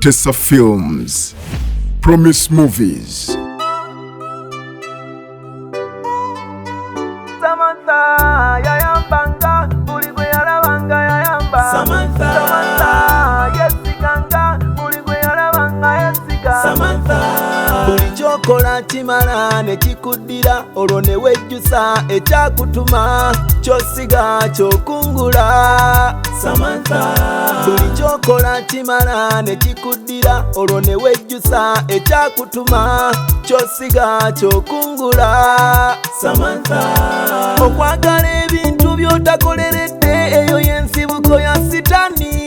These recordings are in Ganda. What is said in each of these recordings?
Tessa Films, Promise Movies. Samantha, yayambanga, buligwe yalabanga yayamba. Samantha, yesiganga, buligwe yalabanga yesiga. Samantha, buli kyokola kimala ne kikuddira, olwo ne wejjusa ekyakutuma, kyosiga kyokungula. Samantha, buli kyokola kimala ne kikuddira, olwo ne wejjusa ekyakutuma, kyosiga kyokungula. Samantha, okwagala ebintu by'otakoleredde, eyo y'ensibuko ya sitani,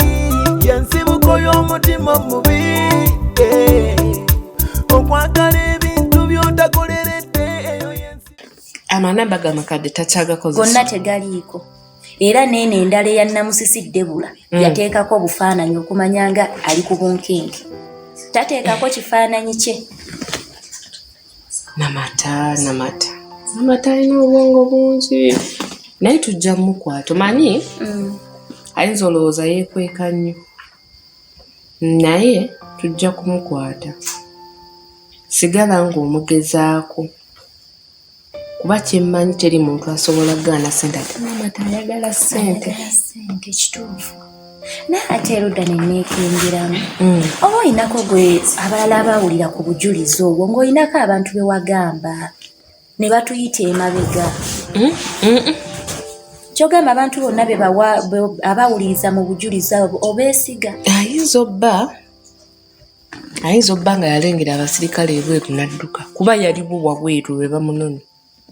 y'ensibuko y'omutima omubi. Okwagala ebintu by'otakoleredde, eyo y'ensibuko. Amanamba gamakadde takyagakozesa. Gonna tegaliiko. Era neene endala eya Namusisidde bula yateekako obufaananyi okumanya nga ali ku bunkingi. Tateekako kifaananyi kye. Namata alina obwongo bungi. Naye tujja mukwata. Omanyi? Ayinza olowooza yeekweka nnyo. Naye tujja kumukwata. Sigala ng'omugezaako. Kuba kyemmanyi teri muntu asobola gaana ssente ate Namata ayagala ssente. Kituufu. Naye ate erudda ne neekengeramu. Oba olinako gwe abalala abawulira ku bujulizi obwo ng'olinako abantu be wagamba ne batuyita emabega. Kyogamba abantu bonna be abawuliriza mu bujulizi abo obeesiga. Ayinza obba nga yalengera abasirikale ebweru n'adduka. Kuba yaliwo wabweru lwe bamunonye.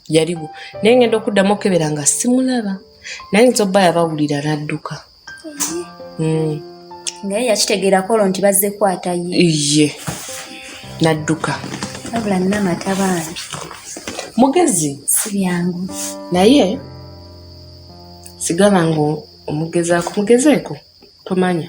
Yaliwo. Naye ngenda okuddamu okebera nga simulaba. Naye ayinza obba yabawulira n'adduka. Ngaye yakitegeerako olwo nti bazze kwata ye. Ye. N'adduka. Wabula Namata bambi. Mugezi. Si byangu. Naye sigala ng'omugezaako. Mugezeeko tomanya.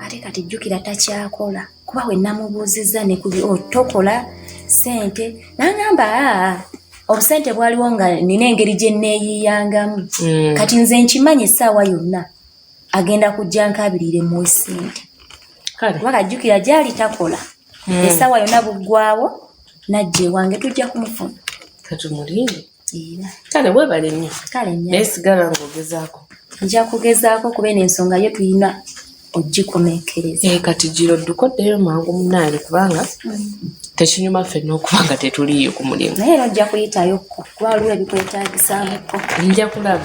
Ate kati jjukira takyakola. Kuba we namubuuzizza ne kubi tokola ssente. N'agamba obusente bwaliwo nga nina engeri gye nneeyiyangamu. Kati nze nkimanyi essaawa yonna agenda kujja nkabirire mu ssente. Kuba kajjukira gy'ali takola. Essaawa yonna buggwawo najja ewange tujja kumufuna. Kati mulinde. Kale weebale nnyo. Naye sigala ng'ogezaako. Nja kugezaako kuba n'ensonga yo tulina ogikomekereza. Kati giro ddukoddeyo mangu munaale kubanga tekinyuma ffenna okuba nga tetuliyo ku mulimu. Naye era ojja kuyitayokko kuba waliwo ebikwetaagisaamuko. Nja kulaba.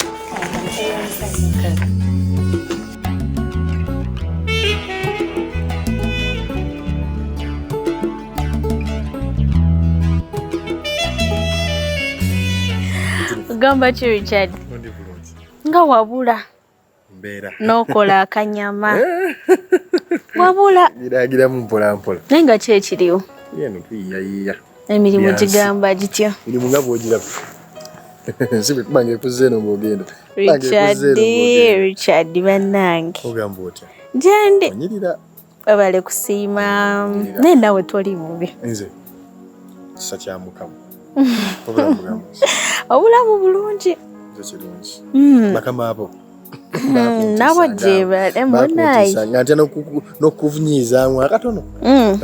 Gamba ki Richard? Nga wabula. N'okola akanyama. Wabula. Biragiramu mpola mpola. Naye nga ki ekiriwo? Yeno tuyiyayiya. Emirimu gigamba gityo. Mirimu nga bw'ogiraba. Sibe kuba ng'ekuze eno ng'ogenda. Richard bannange. Ogamba otya? Jende. Onyirira. Babale kusiima. Naye nawe toli bubi. Nze. Kisa kya Mukama. Obulamu bulungi. Nze kirungi. Bakama abo. Nabo gyebale munayi. Ng'ate n'okuvunyiizaamu akatono.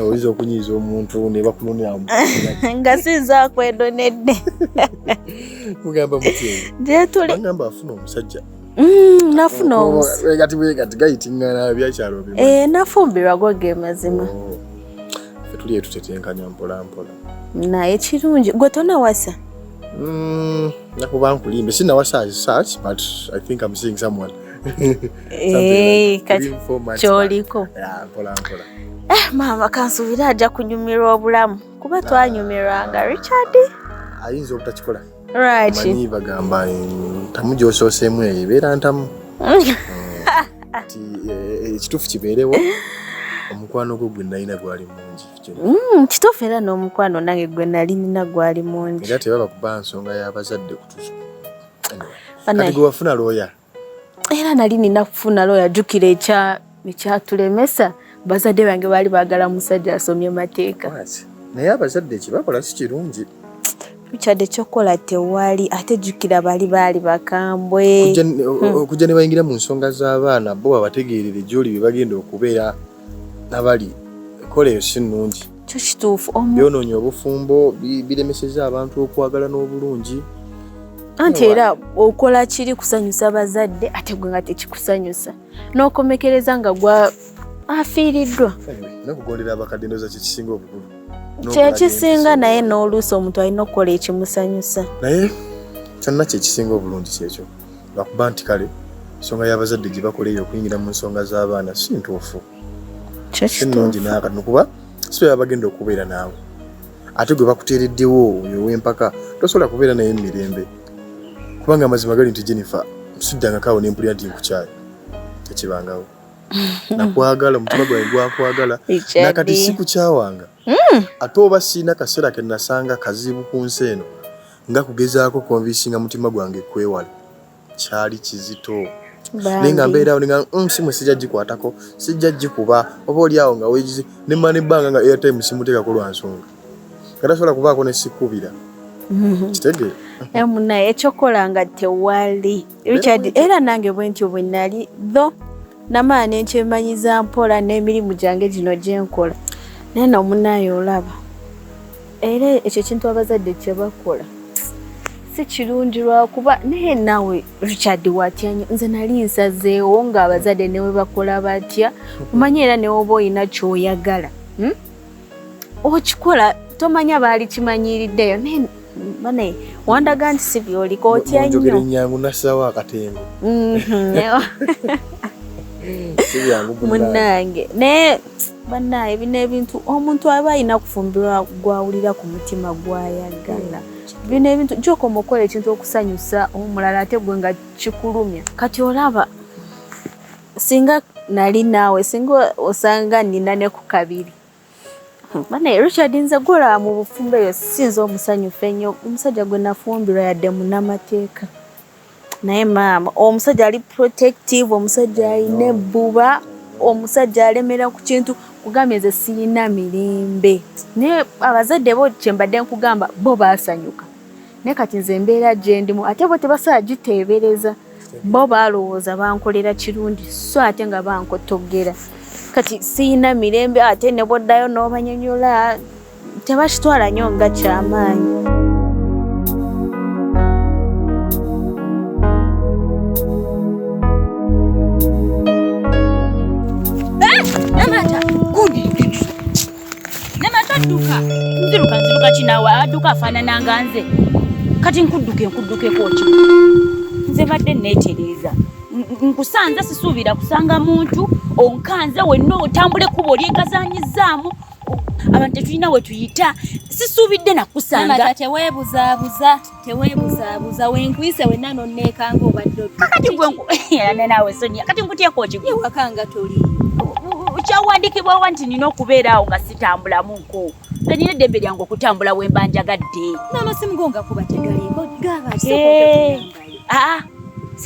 Oyinza okunyiiza omuntu ne bakunonyamu. Nga sizaako edonedde. Mugamba mutye. Gyetuli. Bagamba afuna omusajja. Nafuna omusajja. Wegati gayitingana byakyalo bimu. Nafumbirwa go ge mazima. Ffe tuli etutetenkanya mpola mpola. Naye kirungi. Gwe tonawasa? Nakuba nkulimbe. Sinawasa as such, but I think I'm seeing someone. Kati kyoliko. Mpola mpola. Mama kansuubira ajja kunyumirwa obulamu. Kuba twanyumirwanga Richard. Ayinza obutakikola. Right. Manyi bagamba ntamu gy'osooseemu eyo ebeera ntamu. Ekituufu kibeerewo. Omukwano gwo gwe nalina gwali mungi. Kituufu era n'omukwano nange gwe nali nina gwali mungi. Era tebaba kuba nsonga y'abazadde kutuusa. Kati gwe wafuna looya. Era nali nina kufuna looya. Jjukira ekyatulemesa bazadde bange baali baagala musajja asomye mateeka. Naye abazadde ekibakola si kirungi. Richard ekyokola tewali ate jjukira baali bakambwe. Okujja ne bayingira mu nsonga z'abaana bo abategeerere gy'oli bye bagenda okubeera nabali kola eyo si nnungi. Kyo kituufu. Byonoonya obufumbo biremeseza abantu okwagala n'obulungi. Anti era okola kiri kusanyusa bazadde ate gwe nga tekikusanyusa. N'okomekereza nga gwa afiiriddwa. Nakugondera abakadde ndoza kikisinga obukulu. Kyekisinga naye n'oluusi omuntu alina okukola ekimusanyusa. Naye kyonna kyekisinga obulungi kyekyo. Lwakuba nti kale ensonga y'abazadde gye bakola eyo okuyingira mu nsonga z'abaana si ntuufu. Ennungi n'akatono kuba si baba bagenda okubeera naawe. Ate gwe bakuteereddewo oyo ow'empaka tosobola kubeera naye mu mirembe. Kubanga amazima gali nti Jennifer nsuddanga kaawo ne mpulira nti nkukyaye. Tekibangawo. Nakwagala omutima gwange gwakwagala nakati sikukyawanga. Ate oba siina kaseera ke nasanga kazibu ku nsi eno nga kugezaako konvisinga mutima gwange kwewala kyali kizito. Nenga mbeera awo nenga simu sijja gikwatako sijja gikuba oba oli awo nga weegize ne mane banga nga airtime simuteekako lwa nsonga nga tasobola kubaako ne sikubira. Kitegeera naye ekyokola nga tewali Richard era nange bwentyo bwe nali tho namala nenkyemanyiza mpola n'emirimu gyange gino gye nkola naye n'omunaayo olaba era ekyo kintu abazadde kye bakola si kirungi lwakuba naye naawe Richard watyanyo nze nali nsazeewo ng'abazadde ne bwe bakola batya omanye era ne woba olina ky'oyagala okikola tomanya baali kimanyiiriddeyo naye wandaga nti si byoliko otya nnyo. Njogera ennyangu nassaawo akatengo. Munnange naye bannaye bino ebintu omuntu aba alina kufumbirwa gwawulira ku mutima gwayagala. Bino ebintu gy'okoma okola ekintu okusanyusa omulala ate gwe nga kikulumya. Kati olaba singa nali naawe singa osanga nina ne ku kabiri. Bane Richard nze golaba mu bufumbo eyo sinza omusanyufu ennyo omusajja gwe nafumbirwa yadde munnamateeka. Naye maama omusajja ali protective omusajja alina ebbuba omusajja alemera ku kintu kugambye nze sirina mirembe. Naye abazadde bo kyembadde nkugamba bo baasanyuka. Naye kati nze mbeera gye ndimu ate bo tebasobola giteebereza. Bo baalowooza bankolera kirungi so ate nga bankotogera. Kati sirina mirembe ate ne boddayo n'obanyonyola tebakitwala nnyo nga kyamaanyi. Namata dduka nziruka kinaawe adduka afaanana nga nze kati nkudduke koki nze badde neetereeza nkusanza sisuubira kusanga muntu onkanze wenna otambule kuba olyegazaanyizaamu abantu tetulina we tuyita sisuubidde nakusanga. Namata teweebuzaabuza wenkuyise wenna nonneekanga obadde kati gwe naawe Sonia kati nkutyeko ki ewakanga toli kyawandiikibwawa nti nina okubeera awo nga sitambulamuko nga nina eddembe lyange okutambula we mba njagadde. n'amasimu go nga kuba tegaliiko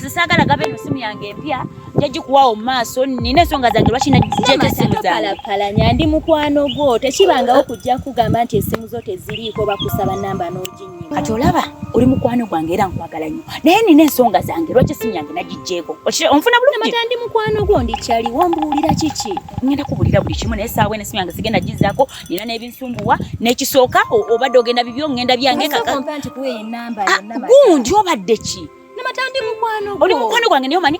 saagala gaba eno simu yange empya jagikuwaawo mu maaso nina ensonga zange lwaki nagyeta essimu zange. Palapalanya ndi mukwano gwo tekibangawo kujja kugamba nti essimu zo teziriiko bakusaba namba n'oginyima. Kati olaba oli mukwano gwange era nkwagala nnyo naye nina ensonga zange lwaki essimu yange nagiggyeeko onfuna bulungi. Namata ndi mukwano gwo ndikyaliwo mbuulira kiki? Ngenda kubuulira buli kimu naye saawa eno essimu yange sigenda gizzaako nina n'ebinsumbuwa n'ekisooka obadde ogenda bibyo ngenda byange kompa nti kuwe enamba yonna gundi obadde ki? Namata ndi mukwano gwo. Oli mukwano gwange naye omanyi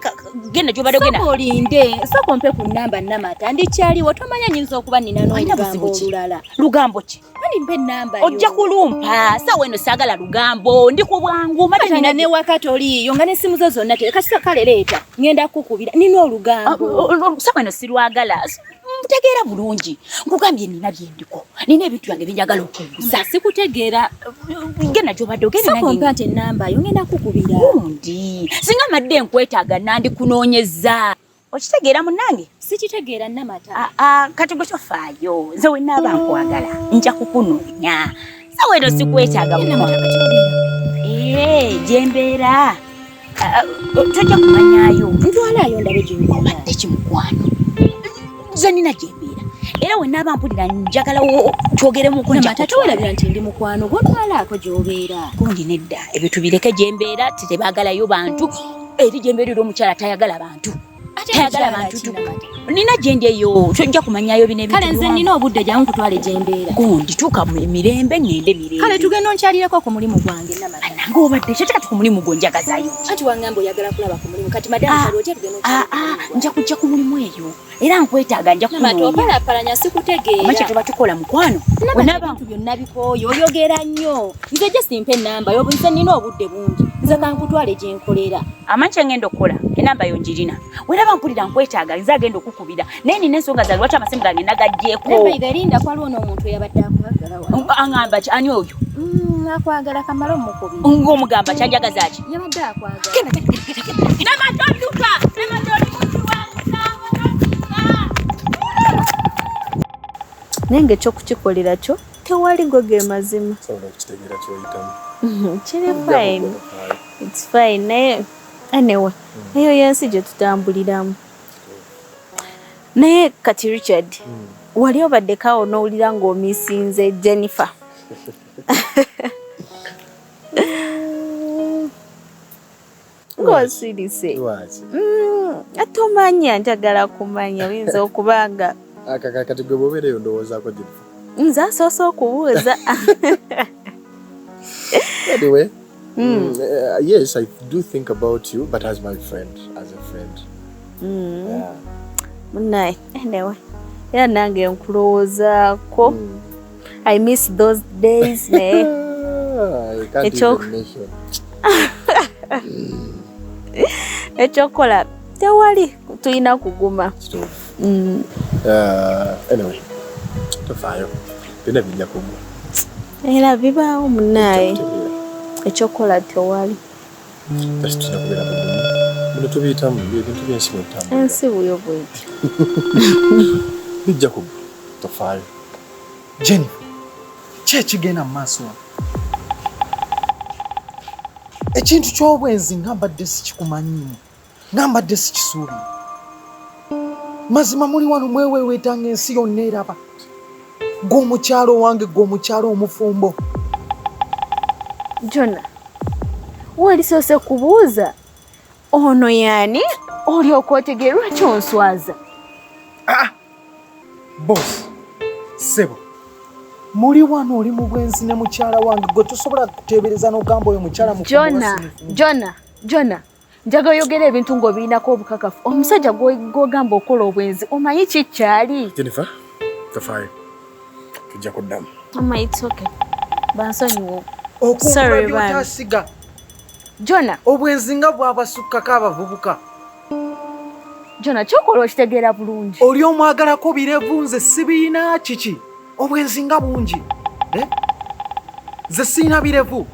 genda gy'obadde ogenda. Sooka olinde sooka ompe ku nnamba Namata ndikyaliwo tomanya nyinza okuba nina n'olugambo olulala. Lugambo ki? Ani mpe ennamba yo. Ojja kulumpa saawa eno saagala lugambo ndi ku bwangu nina ne wakati oliyo nga n'essimu zo zonna kale leeta ngenda kukubira nina olugambo. Saawa eno sirwagala ntegeera bulungi nkugambye nina byendiko nina ebintu byange byenjagala okuguza. Sikutegeera genda gy'obadde ogenda nange kompa nti ennamba yo ngenda kukubira. Gundi singa madde nkwetaaga nandikunoonyeza okitegeera munnange. Sikitegeera Namata. Kati gwe tofaayo nze wennaaba nkwagala nja kukunoonya saawa eno sikwetaaga gyembeera tojja kumanyaayo ntwalaayo ndabe obadde kimukwano nze nina gyembeera era wennaaba mpulira njagala twogeremuko. Namata towulabira nti ndi mukwano gwo ntwalaako gy'obeera. Gundi nedda ebyo tubireke gyembeera tebaagalayo bantu eri gyembeera era omukyala tayagala bantu tayagala abantu tukumate nina gyendeyo tojja kumanyayo bine bintu kale nze nina obudde jangu kutwale gyembeera gundi tuuka mu mirembe ngende mirembe kale tugenda onkyalirako ku mulimu gwange Namata nange obadde kyati kati ku mulimu gwo njagazayo ati wangamba oyagala kulaba ku mulimu kati madamu kale ojja tugenda nja kujja ku mulimu eyo era nkwetaaga nja Namata opalapalanya sikutegeera maki tuba tukola mukwano ebintu byonna bikooyo oyogera nnyo nze gye simpa ennamba nze nina obudde bungi nze kankutwale gye nkolera amanyi kyengenda okukola enamba yo njirina weraba mpulira nkwetaaga nze agenda okukubira naye nina ensonga zange lwaki amasimu gange nagaggyeko erinda kwaliwo n'omuntu eyabadde akwagala aŋŋamba ki ani oyo akwagala kamala omukubira ng'omugamba kyanjagaza ki yabadde akwagala Namata odduka Namata oli muntu nange ekyokukikolera kyo tewali go ge mazima sobola okukitegeera kyoyitamu kiri fine it's fine naye anyway eyo yensi gye tutambuliramu naye kati Richard wali obaddekawo n'owulira ng'omisinze Jennifer ng'osirise ate omanya njagala kumanya oyinza okubanga kati gwe bobeereyo ndowoozaako Jennifer nze asoose okubuuza anyway yes I do think about you but as my friend as a friend yeah. Munaye anyway era nange nkulowoozaako I miss those days naye ekyokukola tewali tulina kuguma anyway tofaayo byonna bijja kugwa era bibaawo munaye ekyokukola tewali kasi tulina kubeera bugumu bino tubiyitamu ebintu byensi bwetambula ensi buyo bwetyo bijja kugwa tofaayo Jennifer ki ekigenda mu maaso wano ekintu ky'obwenzi nga mbadde sikikumanyiimu nga mbadde sikisuubira mazima muli wano mweweeweetanga ensi yonna eraba gw'omukyalo wange gw'omukyalo omufumbo Jona wali soose kubuuza ono yaani olyoka otegeera lwaki onswaza boss sebo muli wano oli mu bwenzi ne mukyala wange gwe tosobola kuteebereza n'ogamba oyo mukyala Jona njaga oyogera ebintu ng'obirinako obukakafu omusajja gw'ogamba okola obwenzi omanyi kikyali Jennifer tofaayo tujja kuddamu it's okay bansonyiwo okunkula by'otaasiga Jona obwenzi nga bw'abasukkako abavubuka Jona kyokola okitegeera bulungi oli omwagalako birevu nze sibiina kiki obwenzi nga bungi nze siina birevu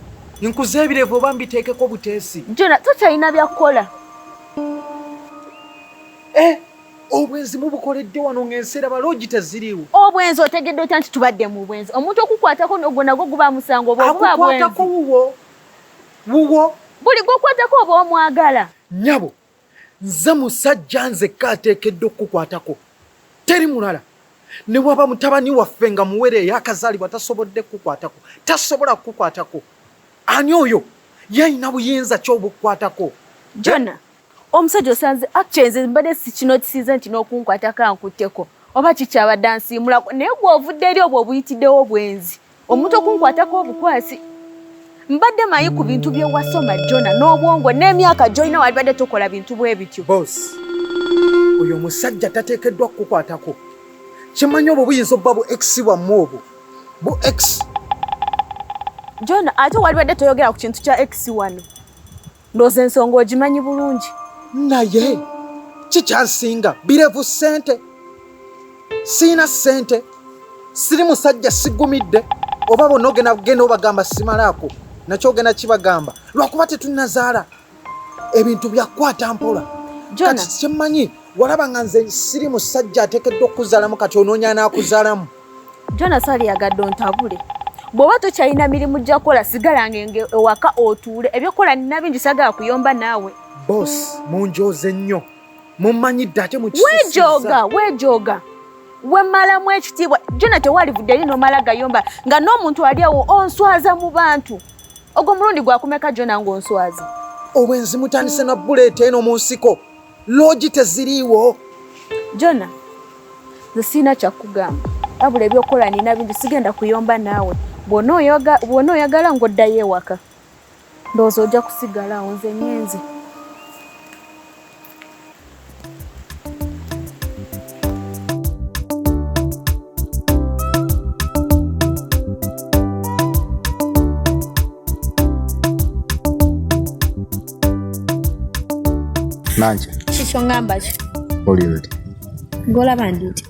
nkuze ebirevu oba mbiteekeko buteesi Jona tokyalina byakukola obwenzi mubukoledde wano ng'ensi eraba loogi teziriiwo obwenzi otegedde otya nti tubadde mu bwenzi omuntu okukwatako nogwo nagwo guba musango oba obuba bwenzi akukwatako wuwo buli gwokwatako oba omwagala nyabo nze musajja nzekka ateekedde okukukwatako teri mulala ne waba mutabani waffe nga muwere eyakazaalibwa tasobodde kukukwatako tasobola kukukwatako ani oyo yayina buyinza ky'obukukwatako Jona omusajja osanze akyenze mbadde sikinotisize nti n'okunkwatako ankutteko oba kikyabadde ansiimulako naye gw'ovudde eri obwo obuyitiddewo obwenzi omuntu okunkwatako obukwasi mbadde manyi ku bintu byewasoma Jona n'obwongo n'emyaka gy'olina walibadde tokola bintu bwe bityo boss oyo omusajja tateekeddwa kukukwatako kimanyi obwo buyinza obba bu x bwammwe obwo bu x Jona ate walibadde toyogera ku kintu kya x wano ndooza ensonga ogimanyi bulungi naye kikyansinga birevu ssente siina ssente siri musajja sigumidde oba bonna ogenda obagamba simalaako nakyo ogenda kibagamba lwakuba tetunnazaala ebintu byakwata mpola kati kyemmanyi walaba nga nze siri musajja ateekeddwa okuzaalamu kati onoonya n'akuzaalamu Jona sali yagadde ontabule bw'oba tokyalina mirimu gya kukola sigalange ewaka otuule ebyokukola nina bingi sagala kuyomba naawe boss munjooze nnyo mummanyidde ate mukisusiza weejooga wemmalamu ekitiibwa Jona tewalivudde eri n'omala gayomba nga n'omuntu ali awo onswaza mu bantu ogwo mulundi gwakumeka Jona ng'onswaza obwenzi mutandise na buleeta eno mu nsiko loogi teziriiwo. Jona, nze sirina kyakugamba wabula ebyokukola nina bintu sigenda kuyomba naawe. Bw'ona oyagala ng'oddayo ewaka ndowooza ojja kusigalawo nze ngenze. Nanje. Kikyo ngamba ki? Oliweti. Ng'olaba ndiiti.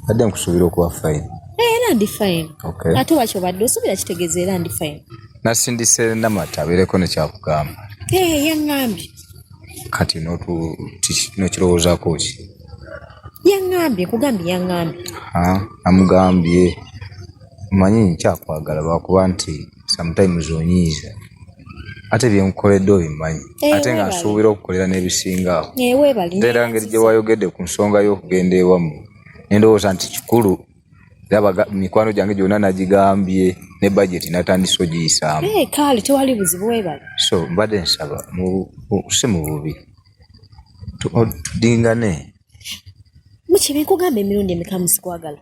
Adde nkusuubira okuba fine. Era ndi fine. Okay. Ate wakyo badde osuubira kitegeeza era ndi fine. Nasindise Namata abeereko nekyakugamba. Yaŋŋambye. Kati nokirowoozaako ki? Yaŋŋambye nkugambye yaŋŋambye. Namugambye manyi nkyakwagala lwakuba nti sometimes onyiiza. Ate byenkukoledde obimanyi. Ate nga nsuubira okukolera n'ebisingawo. Era ngeri gye wayogedde ku nsonga y'okugenda ewamu. Ndowooza nti kikulu era mikwano gyange gyonna nagigambye ne budget natandise ogiyisaamu. Kale tewali buzibu weebale. So mbadde nsaba si mu bubi tudingane. Mukibi nkugamba emirundi emeka musikwagala.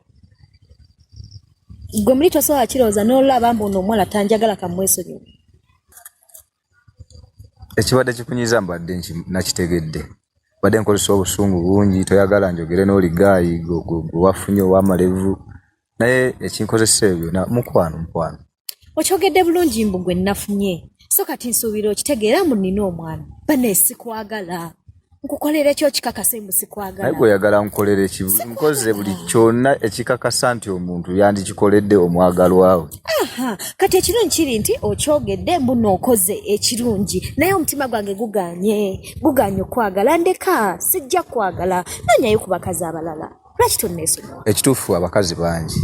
Gwe muli tosobola kirowooza n'olaba mbu ono omuwala tanjagala kamwesonyiwa. Ekibadde kikunyiza mbadde nakitegedde. Badde nkozesa obusungu bungi toyagala njogere n'oligaayi gwe wafunye ow'amalevu naye ekinkozesa ebyo mukwano. Okyogedde bulungi mbu gwe nafunye so kati nsuubira okitegeera mu nnina omwana banne sikwagala nkukolera ekyo kikakasa mbu sikwagala. Naye gwe oyagala nkolera nkoze buli kyonna ekikakasa nti omuntu yandikikoledde omwagalwawe. Kati ekirungi kiri nti okyogedde mbu n'okoze ekirungi naye omutima gwange guganye okwagala ndeka sijja kwagala nanyayo ku bakazi abalala. Lwaki tonneesonyiwa? Ekituufu abakazi bangi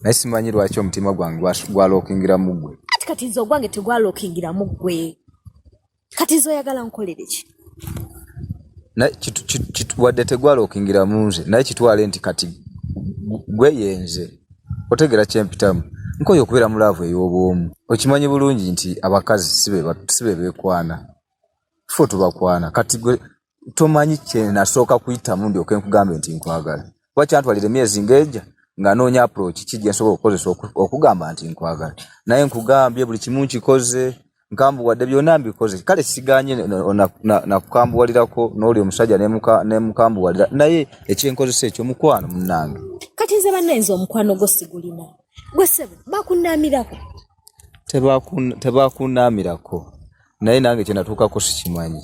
naye simanyi lwaki omutima gwange gwalookingira mu ggwe. Kati nze ogwange tegwalookingira mu ggwe. Kati nze oyagala nkolere ki? Wadde tegwalookingira mu nze naye kitwale nti kati gwe yenze otegera kyempitamu nkoyo okubeera mu laavu ey'obwomu. Okimanyi bulungi nti abakazi sibe beekwana ffe tubakwana. Kati gwe tomanyi kye nasooka kuyitamu ndyoke nkugambe nti nkwagala. Lwaki antwalira emyezi ng'ejja nga noonya approach ki gye nsobola okukozesa okugamba nti nkwagala. Naye nkugambye buli kimu nkikoze nkambuwadde byonna mbikoze. Kale siganye nakukambuwalirako n'oli omusajja ne mukambuwalira naye ekyenkozesa ekyo mukwano munnange. Kati nze bannenze omukwano gwo sigulina. Gwe ssebo bakunnaamirako. Tebakunnaamirako naye nange kye natuukako sikimanyi.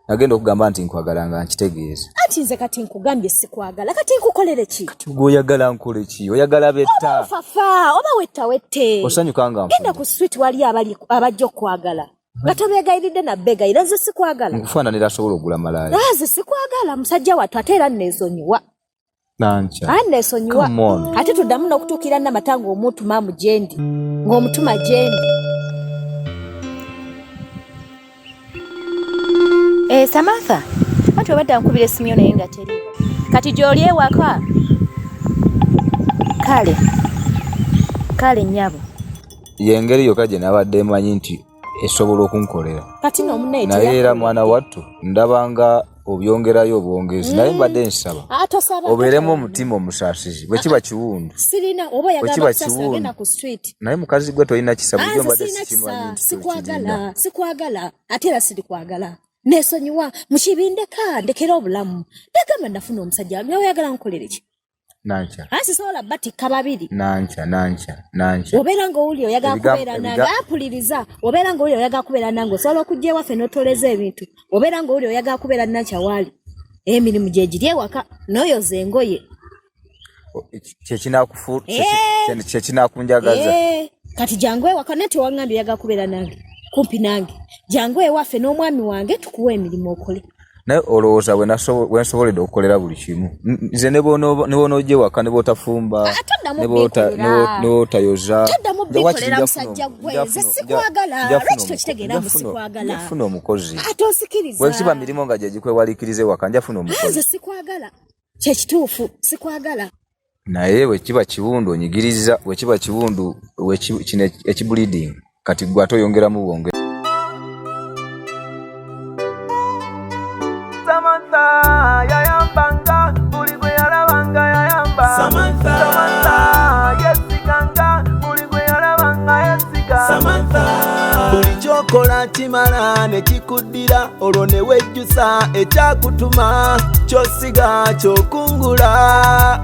Nagenda okugamba nti nkwagala nga nkitegeeza. Ati nze kati nkugambye sikwagala kati nkukolere ki? Kati gw'oyagala nkole ki? Oyagala betta. Fafa oba wette. Osanyuka nga genda ku street wali abajja okwagala. Nga tobeegayiridde na beegayira nze sikwagala. Nkufaananira asobola okugula malaaya. Nze sikwagala musajja wattu ate era nneesonyiwa. Nanca. Nneesonyiwa. Ate tuddamu n'okutuukira Namata ng'omutuma mu gyendi. Ng'omutuma gyendi. Samantha, ati obadde ankubira essimu naye nga teri. Kati gy'oli ewaka? Kale nnyabo. Y'engeri yokka gye nabadde mmanyi nti esobola okunkolera. Kati n'omunne naye era mwana wattu ndabanga obyongerayo obwongezi naye mbadde nsaba obeeremu omutima omusaasizi bwe kiba kiwundu. Sirina oba oyagala kusasira genda ku street. Naye mukazi gwe tolina kisa bwe mbadde sikimanyi. Sikwagala ate era sirikwagala. Neesonyiwa mukibindeka ndekera obulamu. Ndagamba nafuna omusajja nga oyagala nkolere ki? Nanca. Sisobola batikka babiri. Nanca. Obeera ng'owuli oyagala kubeera nange apuliriza. Obeera ng'owuli oyagala kubeera nange osobola okujja ewaffe n'otoleza ebintu. Obeera ng'owuli oyagala kubeera Nanca waali. Emirimu gye giri ewaka n'oyoza engoye. Kyekinakunjagaza. Kati jangu ewaka naye tewaŋŋambye oyagala kubeera nange. Kumpi nange. Jangu ewaffe n'omwami wange tukuwa emirimu okole. Naye olowooza bwe nsoboledde okukolera buli kimu. Nze ne bw'onoojja ewaka ne bw'otafumba ne bw'otayoza. Taddamu bbikolera musajja gwe. Nze sikwagala. Lwaki tokitegeera mbu sikwagala? Njafuna omukozi. Ate osikiriza. Bwe kiba mirimu nga gye gikwewaliikiriza ewaka njafuna omukozi. Nze sikwagala. Kye kituufu sikwagala. Naye bwe kiba kiwundu onyigiriza bwe kiba kiwundu kino ekibuliding kati gwe ate oyongeramu bwongera. kyokola kimala ne kikuddira olwo ne wejjusa ekyakutuma kyosiga kyokungula